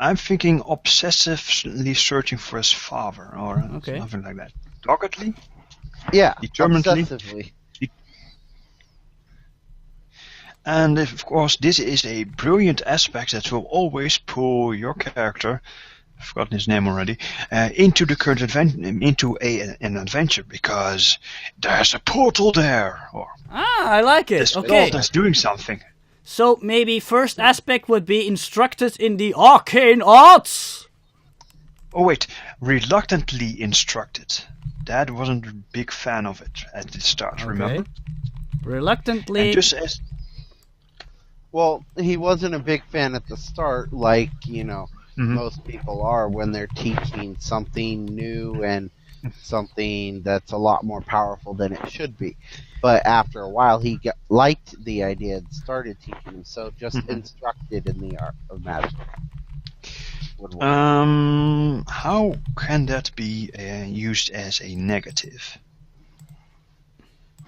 I'm thinking obsessively searching for his father, or something like that. Doggedly? Yeah, Determinedly? obsessively. And of course, this is a brilliant aspect that will always pull your character, I've forgotten his name already, into the current an adventure, because there's a portal there. I like it. Okay. That's doing something. So maybe first aspect would be instructed in the arcane arts. Oh wait, reluctantly instructed. Dad wasn't a big fan of it at the start, remember? Reluctantly. And just as... Well, he wasn't a big fan at the start, like, most people are when they're teaching something new and something that's a lot more powerful than it should be. But after a while, he liked the idea and started teaching him, so just instructed in the art of magic. How can that be used as a negative?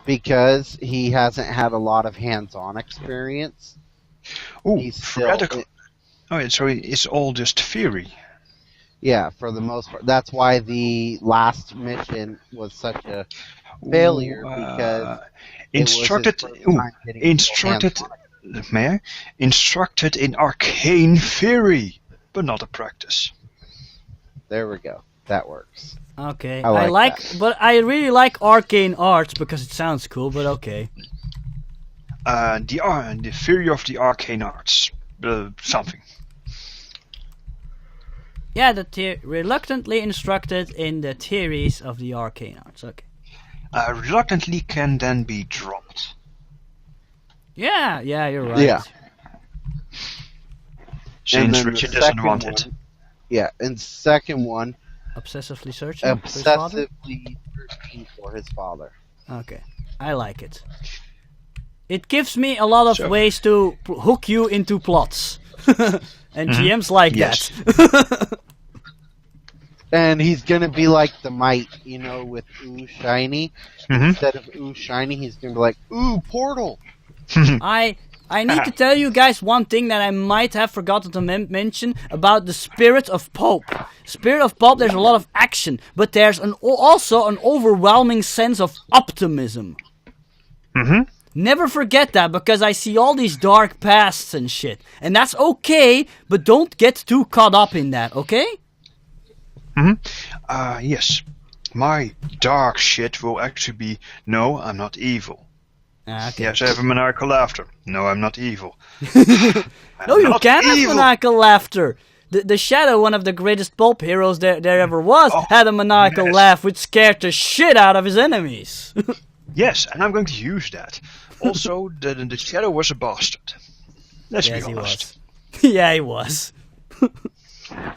Because he hasn't had a lot of hands-on experience. Oh, theoretical. So it's all just theory. Yeah, for the most part. That's why the last mission was such a failure, because instructed in arcane theory, but not a practice. There we go. That works. Okay, but I really like arcane arts because it sounds cool. But okay. The theory of the arcane arts, something. Yeah, reluctantly instructed in the theories of the arcane arts. Okay. Reluctantly can then be dropped. Yeah, you're right. Yeah. Since Richard doesn't want it. Yeah, and second one. Obsessively searching for his father. Okay, I like it. It gives me a lot of ways to hook you into plots. And GMs like that. And he's gonna be like the Might, with Ooh Shiny. Instead of Ooh Shiny, he's gonna be like, Ooh Portal! I need to tell you guys one thing that I might have forgotten to mention about the Spirit of Pope. Spirit of Pope, there's a lot of action, but there's also an overwhelming sense of optimism. Never forget that, because I see all these dark pasts and shit. And that's okay, but don't get too caught up in that, okay? Yes. My dark shit will actually be, no, I'm not evil. Okay. Yes, I have a maniacal laughter. No, I'm not evil. No, you can't have maniacal laughter. The Shadow, one of the greatest pulp heroes there ever was, had a maniacal laugh which scared the shit out of his enemies. Yes, and I'm going to use that. Also, the Shadow was a bastard. Let's be honest. Yeah, he was.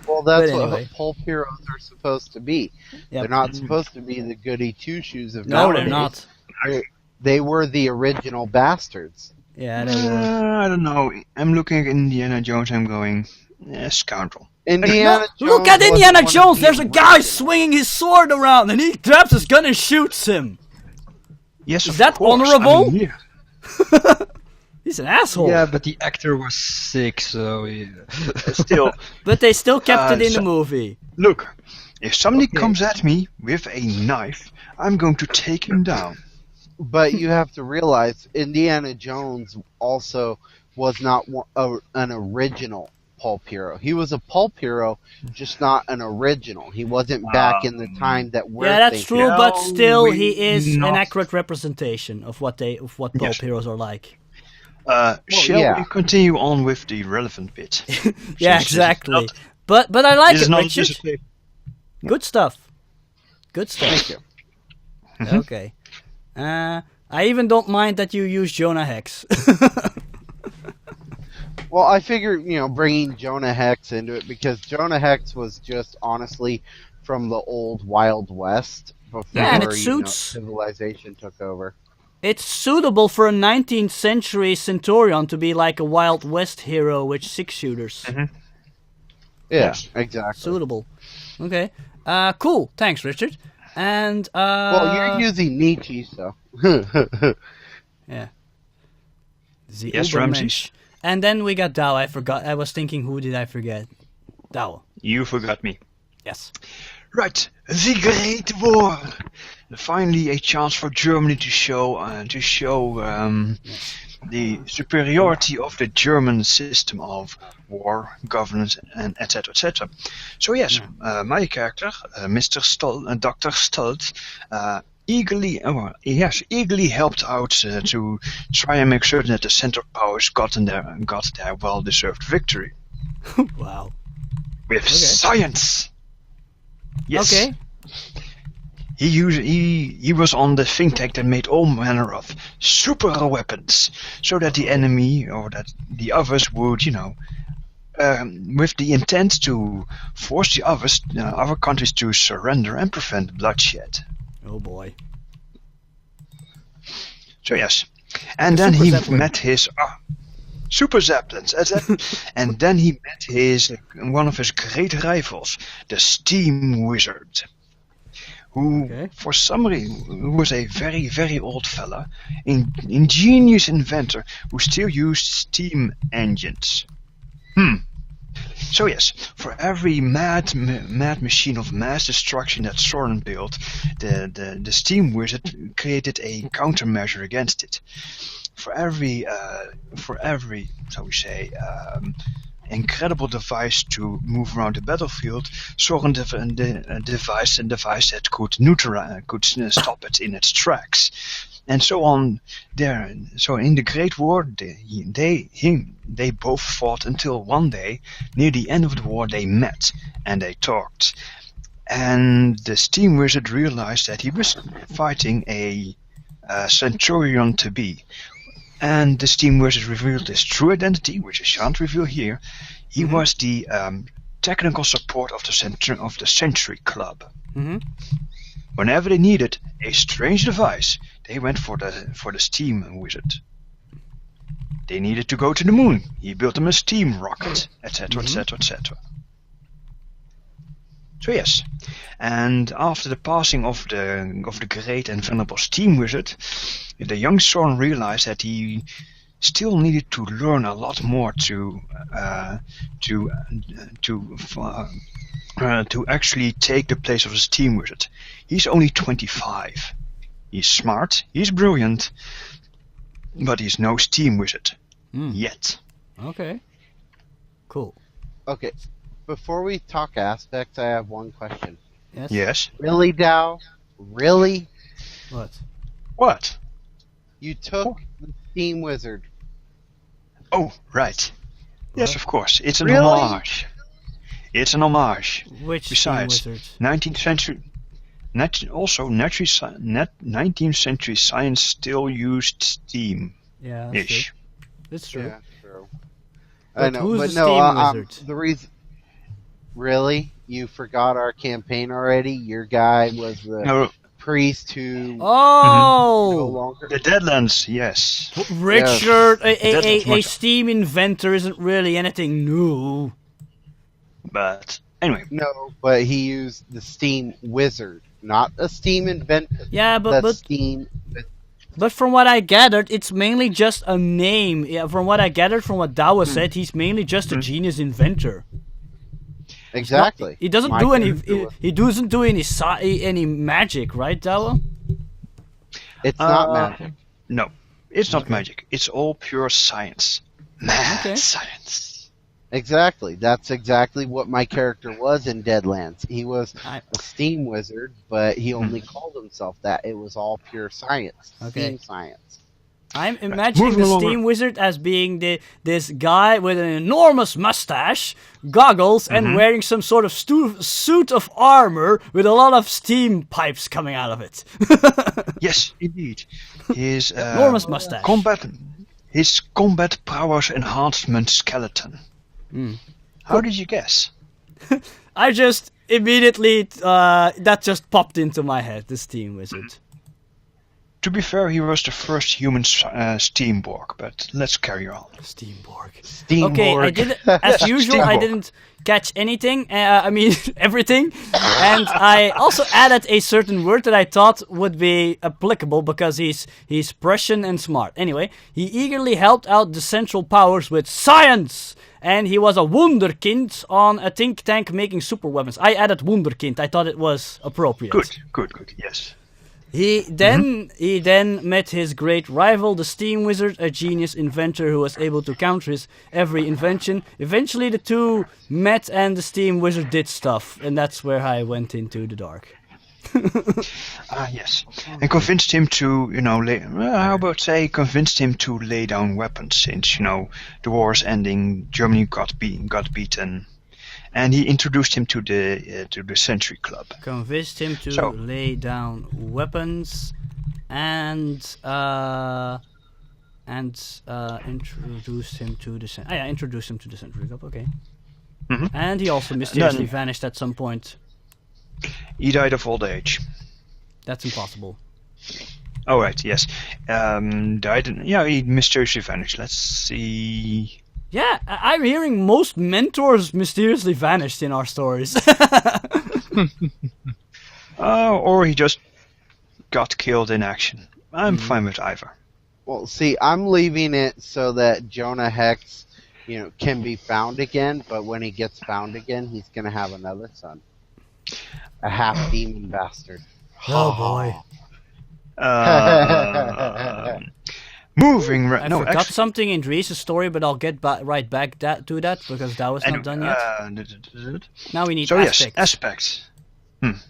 Well, that's what pulp heroes are supposed to be. Yep. They're not supposed to be the goody two-shoes of nowadays. No, they're not. They were the original bastards. Yeah, they were. I don't know. I'm looking at Indiana Jones, I'm going, scoundrel. Indiana Jones. Look at Indiana Jones! There's a guy swinging his sword around, and he grabs his gun and shoots him. Yes, is that honorable? He's an asshole. Yeah, but the actor was sick, so still. But they still kept it in the movie. Look, if somebody comes at me with a knife, I'm going to take him down. But you have to realize, Indiana Jones also was not an original pulp hero. He was a pulp hero, just not an original. He wasn't back in the time that we're that's thinking. true, but still, he is an accurate representation of what pulp heroes are like. Shall we continue on with the relevant bit? Yeah, exactly. But I like it, Richard. Good stuff. Thank you. Okay. I even don't mind that you use Jonah Hex. Well, I figured, bringing Jonah Hex into it, because Jonah Hex was just, honestly, from the old Wild West before and it suits. civilization took over. It's suitable for a 19th century Centurion to be like a Wild West hero with 6-shooters. Yeah, exactly. Suitable. Okay. Cool. Thanks, Richard. And well, you're using Nietzsche, so. Yeah. Yes, Ramses. And then we got Dao. I forgot. I was thinking, who did I forget? Douwe. You forgot me. Yes. Right, the Great War. Finally, a chance for Germany to show the superiority of the German system of war, governance, and etc. etc. So yes, my character, Mr. Dr. Stolt, eagerly helped out to try and make certain that the Central Powers got their well-deserved victory. Wow. With science. Yes. Okay. He was on the think tank that made all manner of super weapons, so that the enemy or that the others would, with the intent to force the other countries to surrender and prevent bloodshed. Oh boy. So yes, and then he met his super Zeppelins, and then he met one of his great rivals, the Steam Wizard. Who, for some reason, who was a very, very old fella, ingenious inventor who still used steam engines. So yes, for every mad machine of mass destruction that Soren built, the Steam Wizard created a countermeasure against it. For every, shall we say, incredible device to move around the battlefield, Soren devised a device that could stop it in its tracks, and so on. So in the Great War, they both fought until one day, near the end of the war, they met and they talked. And the Steam Wizard realized that he was fighting a Centurion to be. And the Steam Wizard revealed his true identity, which I shan't reveal here. He was the technical support of the Century Club. Whenever they needed a strange device, they went for the Steam Wizard. They needed to go to the moon. He built them a steam rocket, etc., etc., etc. So yes, and after the passing of the great and venerable Steam Wizard, the young Soren realized that he still needed to learn a lot more to actually take the place of the Steam Wizard. He's only 25. He's smart, he's brilliant, but he's no Steam Wizard yet. Okay. Cool. Okay. Before we talk aspects, I have one question. Yes. Really, Dow? Really? What? You took the Steam Wizard. Oh, right. Yes, of course. It's an Really? homage. It's an homage. Which Besides, Steam Wizard? 19th century. 19th century science still used steam. Yeah, ish. that's true. Yeah, true. But I know, who's but the no. Steam Wizard? The reason. Really? You forgot our campaign already? Your guy was the priest who no longer... The Deadlands, yes. Richard, Yes. a steam inventor isn't really anything new. But anyway. No, but he used the Steam Wizard, not a steam inventor. Yeah, but Steam. But from what I gathered, it's mainly just a name. Yeah, from what I gathered from what Douwe said, he's mainly just a genius inventor. Exactly. He doesn't do any. He doesn't do any magic, right, Douwe? It's not magic. No, it's not magic. It's all pure science. Mad science. Exactly. That's exactly what my character was in Deadlands. He was a steam wizard, but he only called himself that. It was all pure science. Steam science. I'm imagining the Steam Wizard as being this guy with an enormous mustache, goggles, and wearing some sort of suit of armor with a lot of steam pipes coming out of it. Yes, indeed. His enormous mustache. His combat powers enhancement skeleton. How did you guess? I just immediately that just popped into my head. The Steam Wizard. To be fair, he was the first human Steamborg, but let's carry on. Steamborg. Okay, I did as usual. I didn't catch anything. I mean everything, and I also added a certain word that I thought would be applicable because he's prescient and smart. Anyway, he eagerly helped out the Central Powers with science and he was a wunderkind on a think tank making super weapons. I added wunderkind. I thought it was appropriate. Good. Yes. He then met his great rival, the Steam Wizard, a genius inventor who was able to counter his every invention. Eventually, the two met, and the Steam Wizard did stuff, and that's where I went into the dark. Yes, and convinced him to, convinced him to lay down weapons, since the war's ending, Germany got beaten. And he introduced him to the Century Club. Convinced him to lay down weapons, and introduced him to the introduced him to the Century Club. Okay. Mm-hmm. And he also mysteriously vanished at some point. He died of old age. That's impossible. Oh right, yes. He mysteriously vanished. Let's see. Yeah, I'm hearing most mentors mysteriously vanished in our stories. Or he just got killed in action. I'm fine with either. Well, see, I'm leaving it so that Jonah Hex, can be found again, but when he gets found again, he's going to have another son. A half-demon bastard. Oh, boy. Moving right. I forgot something in Dries' story, but I'll get right back to that because that was not done yet. Now we need aspects. Yes, aspects.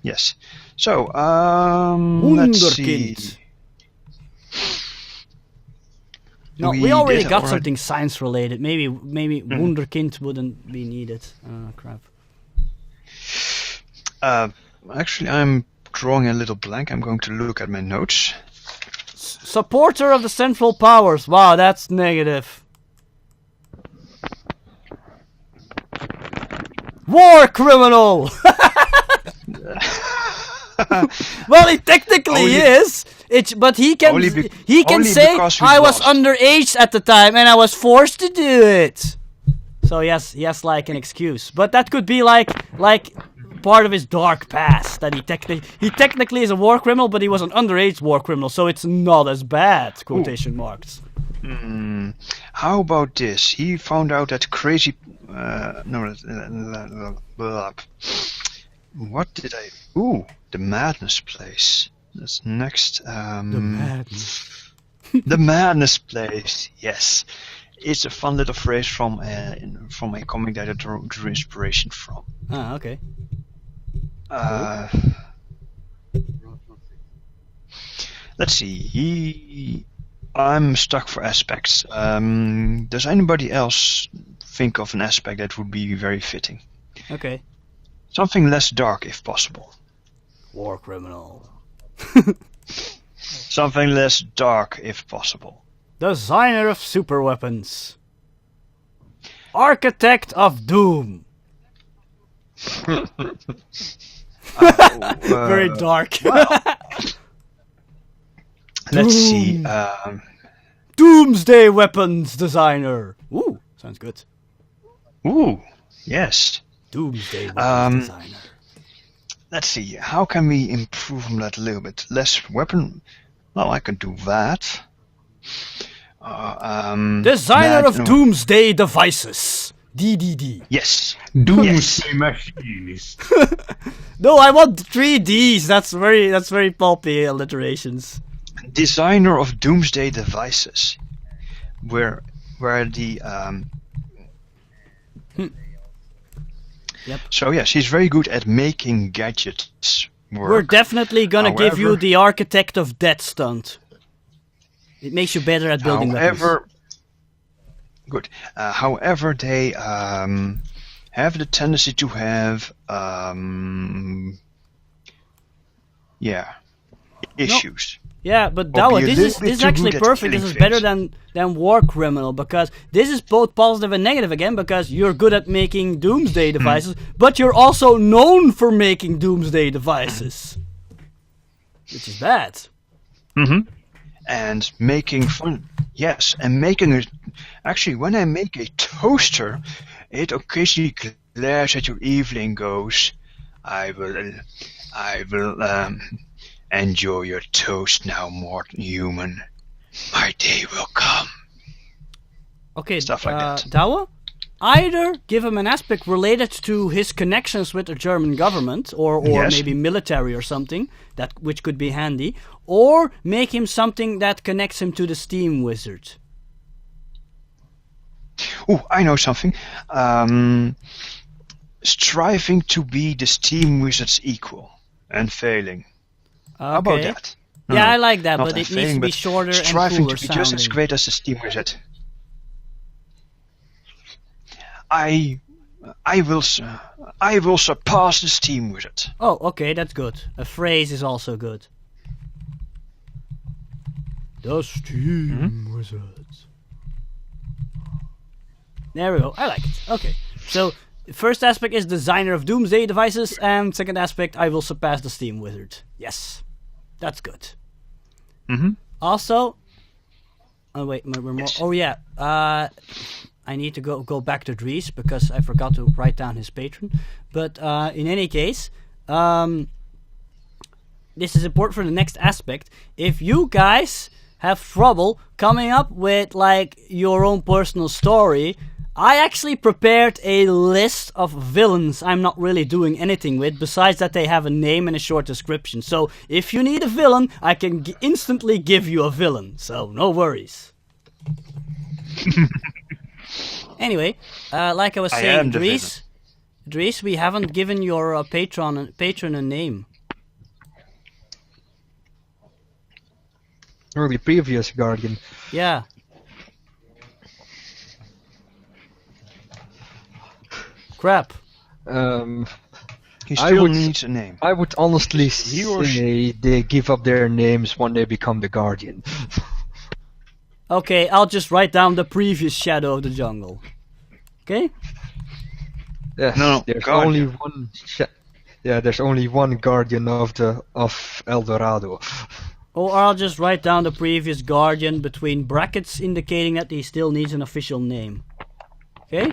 Yes. So, let's see. No, we already got something science related. Maybe Wunderkind wouldn't be needed. Crap. Actually, I'm drawing a little blank. I'm going to look at my notes. Supporter of the Central Powers. Wow, that's negative. War criminal! Well, he technically is. But he can say I was underage at the time and I was forced to do it. So yes, he has like an excuse. But that could be like part of his dark past, that he technically is a war criminal, but he was an underage war criminal, so it's not as bad, quotation marks. How about this? He found out that crazy... what did I... Ooh, the Madness Place. That's next. The Madness. The Madness Place, yes. It's a fun little phrase from a comic that I drew inspiration from. Ah, okay. Let's see. I'm stuck for aspects. Does anybody else think of an aspect that would be very fitting? Okay. Something less dark, if possible. War criminal. Something less dark, if possible. Designer of super weapons. Architect of Doom. Very dark. Well, let's see. Doomsday weapons designer. Ooh, sounds good. Ooh, yes. Doomsday weapons designer. Let's see. How can we improve on that a little bit? Less weapon. Well, I can do that. Designer of Doomsday devices. DDD. Yes. Doomsday machinist. No, I want 3 Ds. That's very pulpy alliterations. Designer of Doomsday devices, where the Yep. So yes, he's very good at making gadgets work. We're definitely gonna give you the Architect of Death stunt. It makes you better at building weapons. Good. However, they have the tendency to have issues. Yeah, but Dawa, this is actually perfect. This is better than War Criminal, because this is both positive and negative again, because you're good at making doomsday devices, but you're also known for making doomsday devices. Which is bad. Mm-hmm. And making fun. Yes, and making it... Actually, when I make a toaster, it occasionally glares at your evening goes, I will enjoy your toast now, mortal human. My day will come. Okay, stuff like that. Dawa, either give him an aspect related to his connections with the German government, or Yes. maybe military or something, which could be handy, or make him something that connects him to the Steam Wizard. Oh, I know something. Striving to be the Steam Wizard's equal and failing. How about Okay. that? Yeah, I like that, not but it failing, needs to be but shorter and striving cooler to be just as sounding. great as the Steam Wizard. I will surpass the Steam Wizard. Oh, okay, that's good. A phrase is also good. The Steam Wizards. There we go. I like it. Okay. So, first aspect is designer of doomsday devices, and second aspect, I will surpass the Steam Wizard. Yes. That's good. Also, oh wait, we're more. Yes. Oh yeah. I need to go back to Dries because I forgot to write down his patron. But in any case, this is important for the next aspect. If you guys have trouble coming up with like your own personal story, I actually prepared a list of villains I'm not really doing anything with, besides that they have a name and a short description. So if you need a villain, I can instantly give you a villain. So no worries. Anyway, like I was I saying, am the Dries, we haven't given your patron a name. Or the previous Guardian. Yeah. Crap. He I still would- needs a name. I would honestly He or say they give up their names when they become the Guardian. Okay, I'll just write down the previous Shadow of the Jungle. Okay? Yes, No, there's Guardian. only one. There's only one Guardian of El Dorado. Or I'll just write down the previous Guardian between brackets indicating that he still needs an official name. Okay?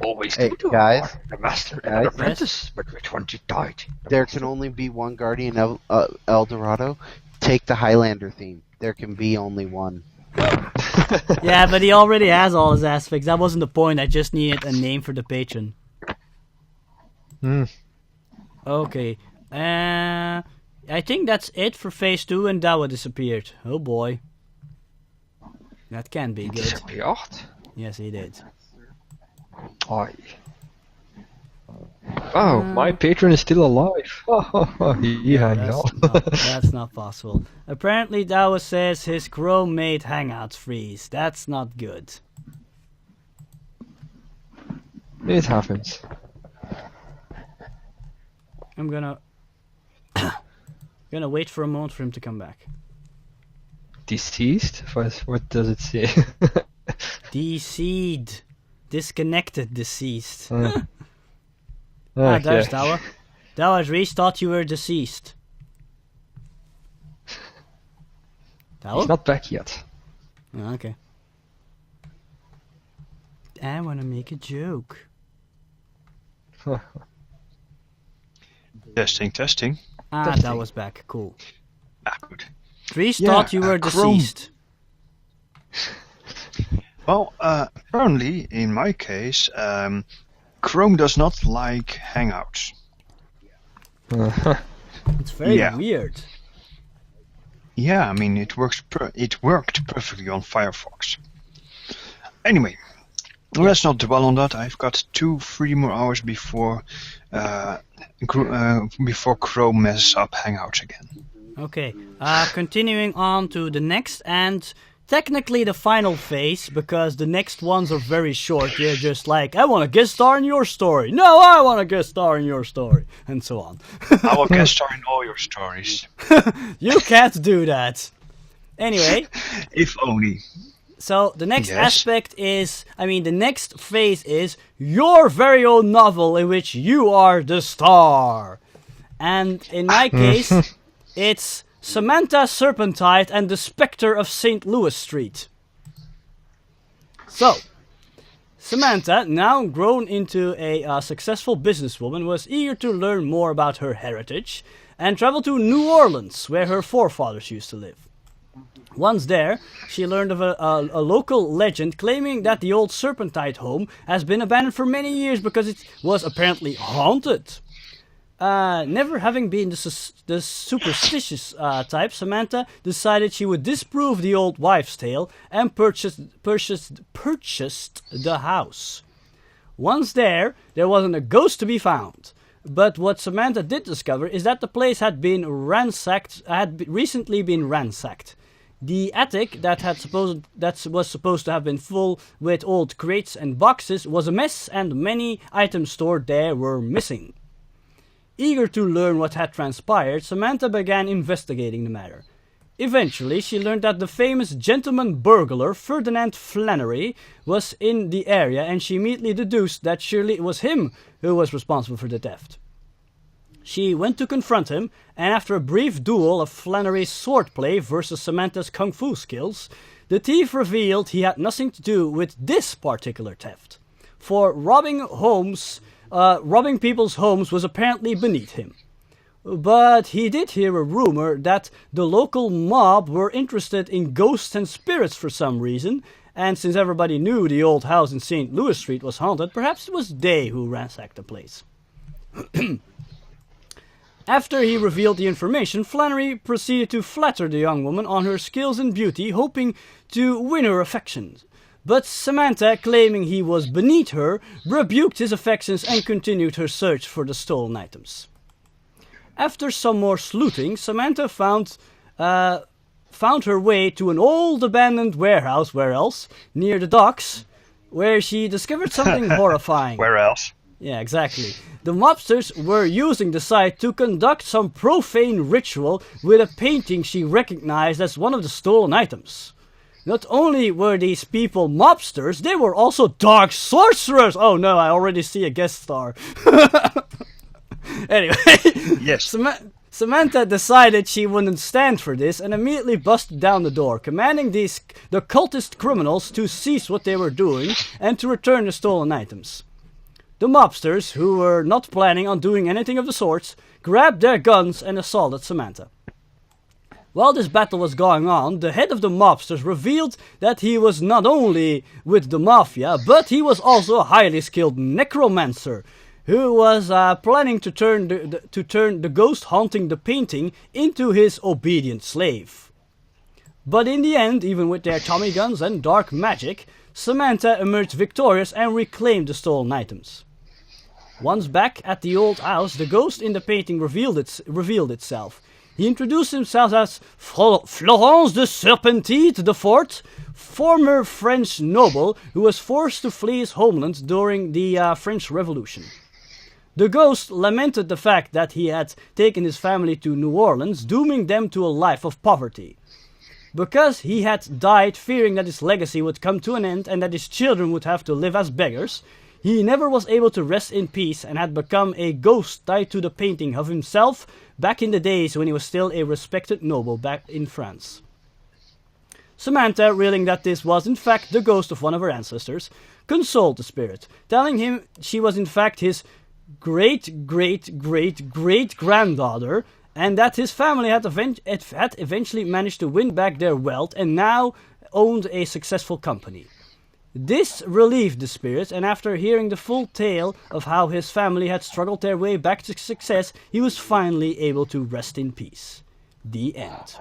Always Hey, guys. The master and the apprentice, but which one died? There can only be one Guardian of El Dorado. Take the Highlander theme. There can be only one. Yeah, but he already has all his aspects. That wasn't the point. I just needed a name for the patron. Okay. I think that's it for phase 2, and Dawa disappeared. Oh boy. That can be good. Disappeared? Yes, he did. Aye. Oh, my patron is still alive. Yeah, That's not possible. Apparently, Dawa says his Chrome made Hangouts freeze. That's not good. It happens. I'm gonna wait for a moment for him to come back. Deceased? What does it say? Deceased. Disconnected, deceased. Okay. There's Dawa. Dawa, Reese thought you were deceased. Dawa? He's not back yet. Oh, okay. I wanna make a joke. Testing. That was back. Cool. Good. Reese Yeah, thought you were Chrome. deceased. Well, apparently, in my case, Chrome does not like Hangouts. It's very Yeah. weird. Yeah, I mean, it worked perfectly on Firefox. Anyway, let's not dwell on that. I've got 2-3 more hours before Chrome messes up Hangouts again. Okay, continuing on to the next and technically the final phase, because the next ones are very short. They're just like, I want to guest star in your story. No, I want to guest star in your story, and so on. I will guest star in all your stories. You can't do that. Anyway, If only. so the next Yes. aspect is, the next phase is your very own novel in which you are the star. And in my case, it's Samantha Serpentine and the Spectre of St. Louis Street. So, Samantha, now grown into a successful businesswoman, was eager to learn more about her heritage and traveled to New Orleans, where her forefathers used to live. Once there, she learned of a local legend claiming that the old Serpentine home has been abandoned for many years because it was apparently haunted. Never having been the superstitious type, Samantha decided she would disprove the old wives' tale and purchased the house. Once there wasn't a ghost to be found. But what Samantha did discover is that the place had recently been ransacked. The attic that was supposed to have been full with old crates and boxes was a mess, and many items stored there were missing. Eager to learn what had transpired, Samantha began investigating the matter. Eventually, she learned that the famous gentleman burglar Ferdinand Flannery was in the area, and she immediately deduced that surely it was him who was responsible for the theft. She went to confront him, and after a brief duel of Flannery's swordplay versus Samantha's kung fu skills, the thief revealed he had nothing to do with this particular theft. For robbing people's homes was apparently beneath him. But he did hear a rumor that the local mob were interested in ghosts and spirits for some reason, and since everybody knew the old house in St. Louis Street was haunted, perhaps it was they who ransacked the place. After he revealed the information, Flannery proceeded to flatter the young woman on her skills and beauty, hoping to win her affections. But Samantha, claiming he was beneath her, rebuked his affections and continued her search for the stolen items. After some more sleuthing, Samantha found her way to an old abandoned warehouse, where else, near the docks, where she discovered something horrifying. Where else? Yeah, exactly. The mobsters were using the site to conduct some profane ritual with a painting she recognized as one of the stolen items. Not only were these people mobsters, they were also dark sorcerers! Oh no, I already see a guest star. Anyway, yes. Samantha decided she wouldn't stand for this and immediately busted down the door, commanding the cultist criminals to cease what they were doing and to return the stolen items. The mobsters, who were not planning on doing anything of the sorts, grabbed their guns and assaulted Samantha. While this battle was going on, the head of the mobsters revealed that he was not only with the mafia, but he was also a highly skilled necromancer, who was planning to turn the ghost haunting the painting into his obedient slave. But in the end, even with their Tommy guns and dark magic, Samantha emerged victorious and reclaimed the stolen items. Once back at the old house, the ghost in the painting revealed itself. He introduced himself as Florence de Serpentine IV, former French noble who was forced to flee his homeland during the French Revolution. The ghost lamented the fact that he had taken his family to New Orleans, dooming them to a life of poverty. Because he had died fearing that his legacy would come to an end and that his children would have to live as beggars, he never was able to rest in peace and had become a ghost tied to the painting of himself back in the days when he was still a respected noble back in France. Samantha, realizing that this was in fact the ghost of one of her ancestors, consoled the spirit, telling him she was in fact his great-great-great-great-granddaughter, and that his family had eventually managed to win back their wealth and now owned a successful company. This relieved the spirit, and after hearing the full tale of how his family had struggled their way back to success, he was finally able to rest in peace. The end.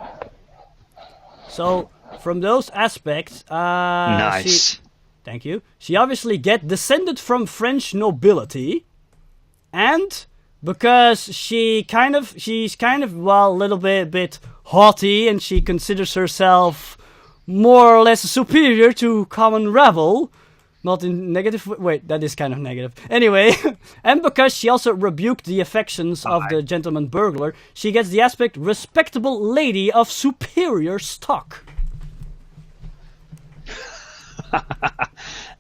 So, from those aspects, nice. Thank you. She obviously descended from French nobility, and because she's kind of a little bit haughty, and she considers herself more or less superior to common rabble, not in negative. Wait, that is kind of negative. Anyway, and because she also rebuked the affections of the gentleman burglar, she gets the aspect respectable lady of superior stock.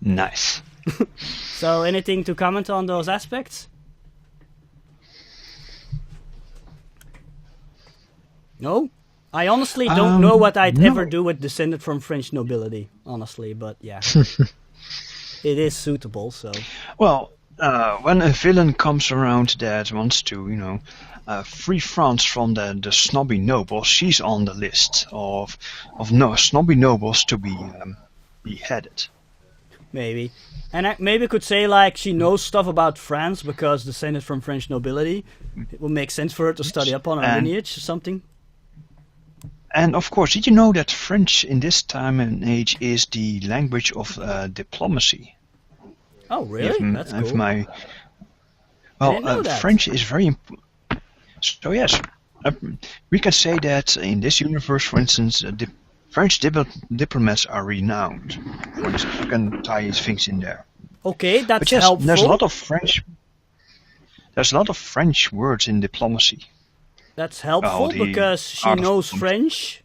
Nice. So, anything to comment on those aspects? No? I honestly don't know what I'd ever do with descended from French nobility, honestly, but yeah. It is suitable, so. Well, when a villain comes around that wants to, free France from the snobby nobles, she's on the list of no snobby nobles to be beheaded. Maybe. And I maybe could say like she knows stuff about France because descended from French nobility. It will make sense for her to study up on her lineage or something. And of course, did you know that French in this time and age is the language of diplomacy? Oh, really? That's cool. I didn't know that. French is very important. So yes, we can say that in this universe, for instance, French diplomats are renowned. For instance, you can tie things in there. Okay, that's but yes, helpful. There's a lot of French. There's a lot of French words in diplomacy. That's helpful because she knows French.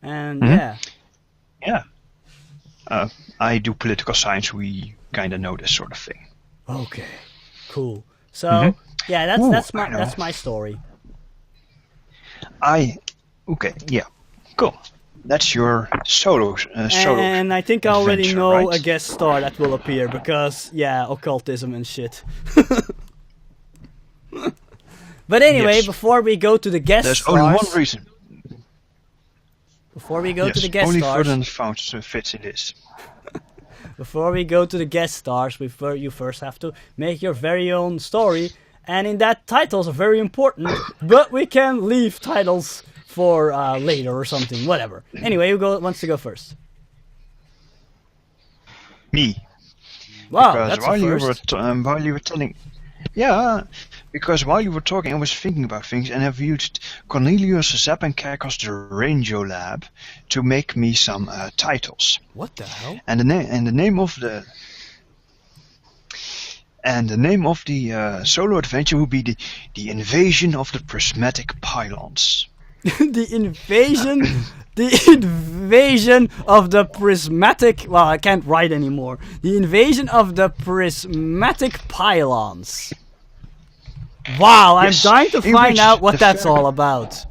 And yeah. I do political science. We kind of know this sort of thing. Okay, cool. So yeah, that's my story. Okay, yeah, cool. That's your solo. And I think I already know right? a guest star that will appear because occultism and shit. But anyway, before we go to the guest there's stars, only one reason. Before we go to the guest only stars, Ferdinand Found fits in this. Before we go to the guest stars, you first have to make your very own story, and in that titles are very important. But we can leave titles for later or something, whatever. Anyway, who wants to go first? Me. Wow, because that's while a first. while you were telling, because while you were talking, I was thinking about things, and I've used Cornelius Zappankakos, the Radiolab, to make me some titles. What the hell? And the name of the solo adventure will be the invasion of the prismatic pylons. The invasion of the prismatic. Well, I can't write anymore. The invasion of the prismatic pylons. Wow, Yes, I'm dying to find out what that's all about.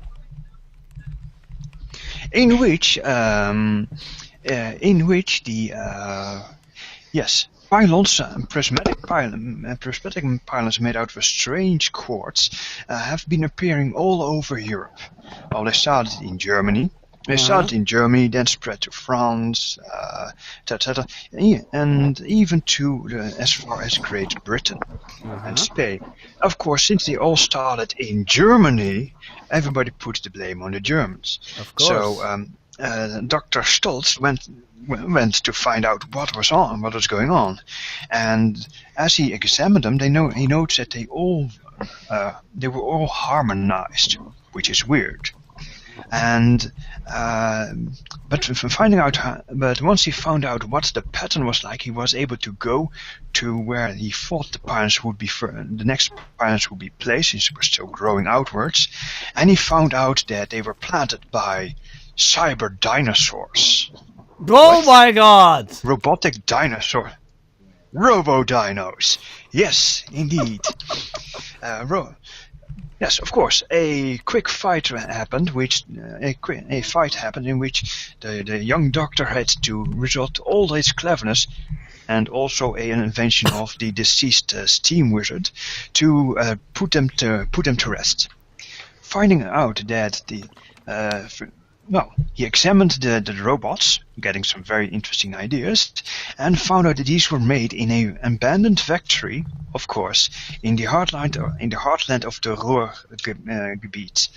In which pylons, prismatic pylons made out of strange quartz have been appearing all over Europe. Well, they started in Germany. They started in Germany, then spread to France, and even to as far as Great Britain and Spain. Of course, since they all started in Germany, everybody put the blame on the Germans. Of course. So Dr. Stolz went to find out what was going on, and as he examined them, he noticed that they were all harmonized, which is weird. And but once he found out what the pattern was like, he was able to go to where he thought the pylons would be the next pylons would be placed, since they were still growing outwards, and he found out that they were planted by cyber dinosaurs. Oh my god! Robotic dinosaur. Robo-dinos. Yes, indeed. Yes, of course. A fight happened in which the young doctor had to resort to all his cleverness and also an invention of the deceased steam wizard to put them to rest. Finding out that he examined the robots, getting some very interesting ideas, and found out that these were made in an abandoned factory, of course, in the heartland of the Ruhrgebiet.